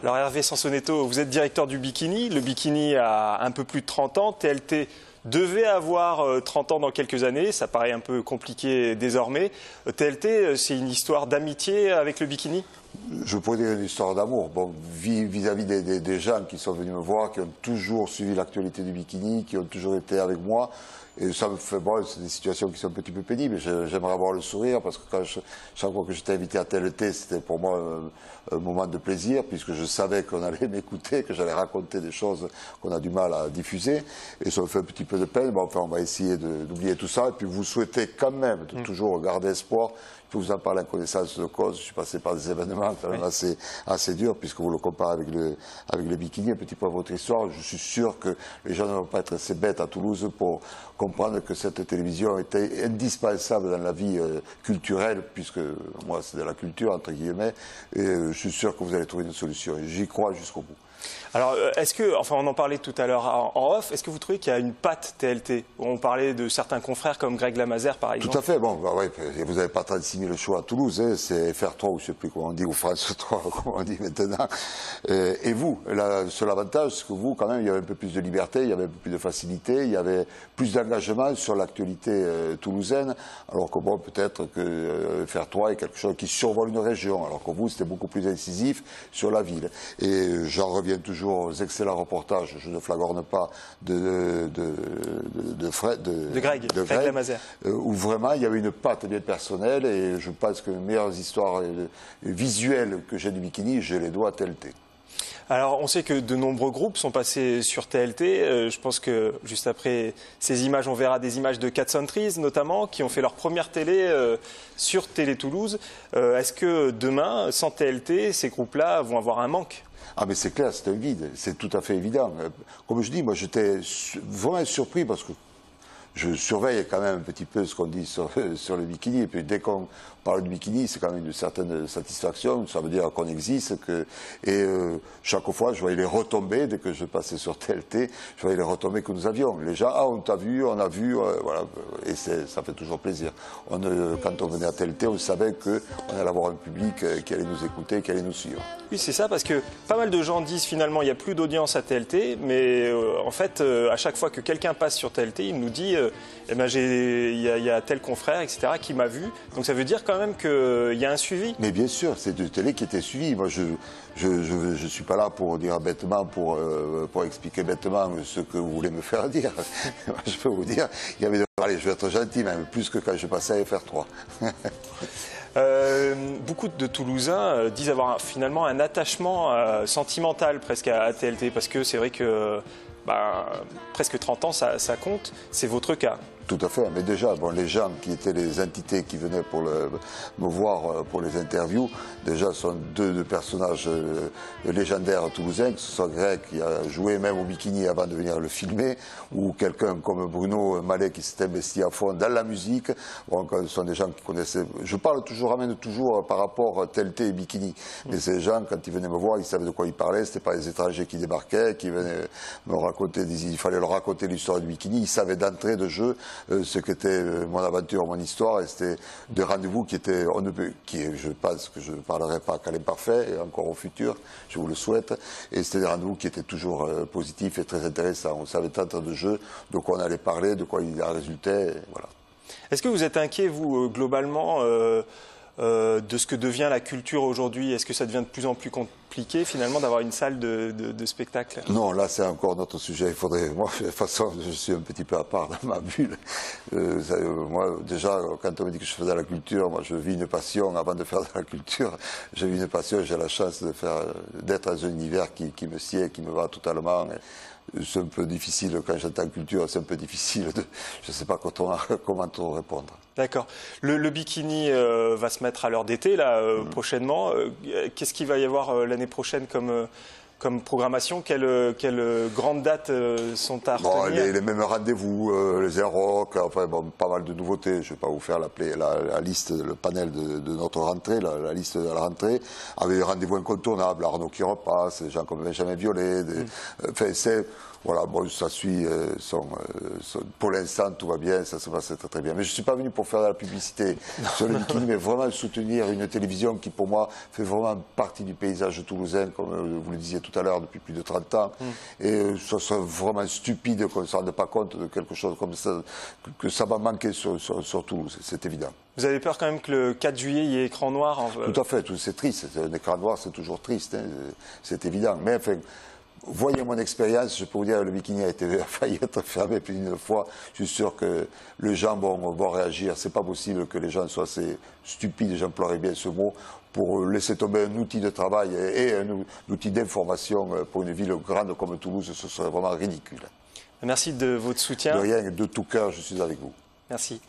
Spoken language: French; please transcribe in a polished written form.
Alors Hervé Sansonetto, vous êtes directeur du Bikini. Le Bikini a un peu plus de 30 ans. TLT devait avoir 30 ans dans quelques années. Ça paraît un peu compliqué désormais. TLT, c'est une histoire d'amitié avec le Bikini? Je pourrais dire une histoire d'amour. Bon, vis-à-vis des gens qui sont venus me voir, qui ont toujours suivi l'actualité du Bikini, qui ont toujours été avec moi. Et ça me fait, bon, c'est des situations qui sont un petit peu pénibles. J'aimerais avoir le sourire parce que chaque fois que j'étais invité à TLT, c'était pour moi un moment de plaisir puisque je savais qu'on allait m'écouter, que j'allais raconter des choses qu'on a du mal à diffuser. Et ça me fait un petit peu de peine. Bon, enfin, on va essayer d'oublier tout ça. Et puis vous souhaitez quand même de toujours garder espoir. Je peux vous en parler en connaissance de cause. Je suis passé par des événements quand même assez durs puisque vous le comparez avec le Bikini. Un petit peu à votre histoire. Je suis sûr que les gens ne vont pas être assez bêtes à Toulouse pour comprendre que cette télévision était indispensable dans la vie culturelle, puisque moi c'est de la culture entre guillemets, et je suis sûr que vous allez trouver une solution. J'y crois jusqu'au bout. Alors, est-ce que, enfin on en parlait tout à l'heure en off, est-ce que vous trouvez qu'il y a une patte TLT? On parlait de certains confrères comme Greg Lamazère par exemple. Tout à fait, bon, bah ouais, vous n'avez pas 36 000 choix à Toulouse, hein, c'est FR3 ou je ne sais plus comment on dit, ou France 3, comme on dit maintenant. Et vous, le seul avantage, c'est que vous, quand même, il y avait un peu plus de liberté, il y avait un peu plus de facilité, il y avait plus d'engagement sur l'actualité toulousaine, alors que bon, peut-être que FR3 est quelque chose qui survole une région, alors que vous, c'était beaucoup plus incisif sur la ville. Et j'en reviens toujours aux excellents reportages, je ne flagorne pas, de Greg Lamazère. Où vraiment il y avait une patte bien personnelle et je pense que les meilleures histoires visuelles que j'ai du Bikini, je les dois à TLT. Alors, on sait que de nombreux groupes sont passés sur TLT. Je pense que juste après ces images, on verra des images de Cat Centuries notamment, qui ont fait leur première télé sur Télé Toulouse. Est-ce que demain, sans TLT, ces groupes-là vont avoir un manque? Ah mais c'est clair, c'est un vide, c'est tout à fait évident. Comme je dis, moi j'étais vraiment surpris parce que je surveille quand même un petit peu ce qu'on dit sur le Bikini. Et puis dès qu'on parle du Bikini, c'est quand même une certaine satisfaction. Ça veut dire qu'on existe. Chaque fois, je voyais les retombées, dès que je passais sur TLT, je voyais les retombées que nous avions. Les gens, ah on t'a vu, on a vu, voilà. Et ça fait toujours plaisir. Quand on venait à TLT, on savait qu'on allait avoir un public qui allait nous écouter, qui allait nous suivre. Oui, c'est ça, parce que pas mal de gens disent finalement il n'y a plus d'audience à TLT, mais en fait, à chaque fois que quelqu'un passe sur TLT, il nous dit eh ben, il y a tel confrère, etc., qui m'a vu. Donc ça veut dire quand même qu'il y a un suivi. Mais bien sûr, c'est de télé qui était suivi. Moi, je suis pas là pour dire bêtement, pour expliquer bêtement ce que vous voulez me faire dire. Je peux vous dire, il y avait allez, je vais être gentil, même plus que quand je passais à FR3. Beaucoup de Toulousains disent avoir finalement un attachement sentimental presque à TLT, parce que c'est vrai que presque 30 ans, ça compte. C'est votre cas. Tout à fait, mais déjà, bon, les gens qui étaient les entités qui venaient pour me voir pour les interviews, déjà sont deux personnages légendaires toulousains, que ce soit Greg qui a joué même au Bikini avant de venir le filmer, ou quelqu'un comme Bruno Mallet qui s'est investi à fond dans la musique. Bon, ce sont des gens qui connaissaient. Je ramène toujours par rapport à TLT et Bikini. Mais ces gens, quand ils venaient me voir, ils savaient de quoi ils parlaient. C'était pas les étrangers qui débarquaient, qui venaient me raconter. Il fallait leur raconter l'histoire du Bikini. Ils savaient d'entrée de jeu ce qu'était mon aventure, mon histoire, et c'était des rendez-vous qui étaient, je pense que je ne parlerai pas qu'à l'imparfait, et encore au futur, je vous le souhaite, et c'était des rendez-vous qui étaient toujours positifs et très intéressants. On savait tant de jeux, de quoi on allait parler, de quoi il en résultait, voilà. Est-ce que vous êtes inquiet, vous, globalement, de ce que devient la culture aujourd'hui? Est-ce que ça devient de plus en plus compliqué finalement d'avoir une salle de spectacle? Non, là c'est encore notre sujet. Il faudrait, moi de toute façon je suis un petit peu à part dans ma bulle. Moi déjà quand on me dit que je fais de la culture, moi je vis une passion avant de faire de la culture. J'ai une passion, j'ai la chance d'être dans un univers qui me sied, qui me va totalement. C'est un peu difficile, quand j'entends culture, c'est un peu difficile, je ne sais pas comment te répondre. D'accord. Le Bikini va se mettre à l'heure d'été, là, prochainement. Qu'est-ce qu'il va y avoir l'année prochaine comme programmation? Quelles grandes dates sont à retenir? Les mêmes rendez-vous, les Air Rock, enfin, bon, pas mal de nouveautés. Je ne vais pas vous faire la liste, le panel de notre rentrée, la liste de la rentrée, avec des rendez-vous incontournables, Arnaud qui repasse, des gens comme Benjamin Violet. Voilà, bon, ça suit, pour l'instant tout va bien, ça se passe très très bien. Mais je ne suis pas venu pour faire de la publicité sur le bikini, mais vraiment soutenir une télévision qui pour moi fait vraiment partie du paysage toulousain, comme vous le disiez tout à l'heure, depuis plus de 30 ans. Et ça serait vraiment stupide qu'on ne se rende pas compte de quelque chose comme ça, que ça va manquer sur Toulouse, c'est évident. Vous avez peur quand même que le 4 juillet, il y ait écran noir Tout à fait, c'est triste. Un écran noir, c'est toujours triste, hein, c'est évident. Mais enfin, voyez mon expérience, je peux vous dire que le bikini a failli être fermé plus d'une fois. Je suis sûr que les gens vont réagir. C'est pas possible que les gens soient assez stupides, j'emploierais bien ce mot, pour laisser tomber un outil de travail et un outil d'information pour une ville grande comme Toulouse. Ce serait vraiment ridicule. Merci de votre soutien. De rien, de tout cœur, je suis avec vous. Merci.